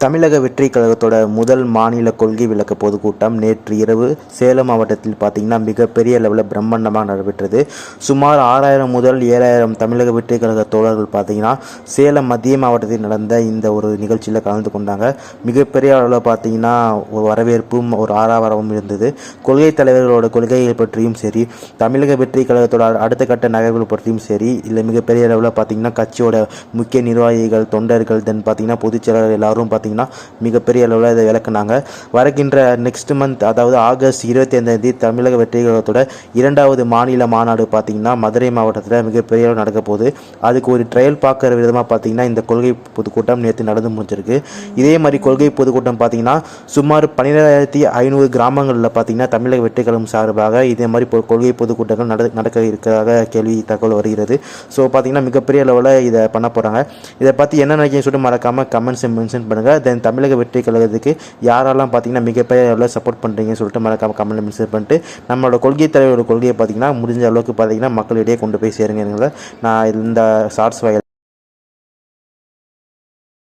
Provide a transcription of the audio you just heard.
தமிழக வெற்றிக் கழகத்தோட முதல் மாநில கொள்கை விளக்க பொதுக்கூட்டம் நேற்று இரவு சேலம் மாவட்டத்தில் பார்த்தீங்கன்னா மிகப்பெரிய லெவலில் பிரம்மாண்டமாக நடைபெற்றது. சுமார் 6000 முதல் 7000 தமிழக வெற்றிக் கழக தோழர்கள் பார்த்தீங்கன்னா சேலம் மத்திய மாவட்டத்தில் நடந்த இந்த ஒரு நிகழ்ச்சியில் கலந்து கொண்டாங்க. மிகப்பெரிய அளவில் பார்த்தீங்கன்னா ஒரு வரவேற்பும் ஒரு ஆரவாரமும் இருந்தது. கொள்கை தலைவர்களோட கொள்கைகள் பற்றியும் சரி, தமிழக வெற்றிக் கழகத்தோட அடுத்த கட்ட நகர்வுகள் பற்றியும் சரி, இல்லை மிகப்பெரிய அளவில் பார்த்தீங்கன்னா கட்சியோட முக்கிய நிர்வாகிகள், தொண்டர்கள், தென் பார்த்தீங்கன்னா பொதுச்செயலாளர் எல்லாரும் பார்த்தீங்கன்னா மிகப்பெரிய அளவில் இதை விளக்குனாங்க. வருகின்ற நெக்ஸ்ட் மந்த், அதாவது ஆகஸ்ட் 25 தமிழக வெற்றிக் கழகத்தோட 2வது மாநில மாநாடு பார்த்தீங்கன்னா மதுரை மாவட்டத்தில் மிகப்பெரிய அளவில் நடக்க போகுது. அதுக்கு ஒரு ட்ரையல் பார்க்குற விதமாக பார்த்தீங்கன்னா இந்த கொள்கை பொதுக்கூட்டம் நேற்று நடந்து முடிஞ்சிருக்கு. இதே மாதிரி கொள்கை பொதுக்கூட்டம் பார்த்தீங்கன்னா சுமார் 12500 கிராமங்களில் பார்த்தீங்கன்னா தமிழக வெற்றிக் கழகம் சார்பாக இதே மாதிரி கொள்கை பொதுக்கூட்டங்கள் நடக்க இருக்கிறதாக கேள்வி தகவல் வருகிறது. ஸோ பார்த்தீங்கன்னா மிகப்பெரிய அளவில் இதை பண்ண போகிறாங்க. இதை பற்றி என்ன நினைக்கிறீங்கன்னு சொல்லிட்டு மறக்காமல் கமெண்ட்ஸ் மென்ஷன் பண்ணுங்கள். தென் தமிழக வெற்றிக் கழகத்துக்கு யாரெல்லாம் பார்த்தீங்கன்னா மிகப்பெரிய அளவில் சப்போர்ட் பண்ணுறீங்கன்னு சொல்லிட்டு மறக்காமல் கமெண்ட் மென்ஷன் பண்ணிட்டு நம்மளோட கொள்கை தலைவரோட கொள்கையை பார்த்தீங்கன்னா முடிஞ்ச அளவுக்கு பார்த்தீங்கன்னா மக்களிடையே கொண்டு போய் சேருங்க. நான் இந்த ஷார்ட்ஸ்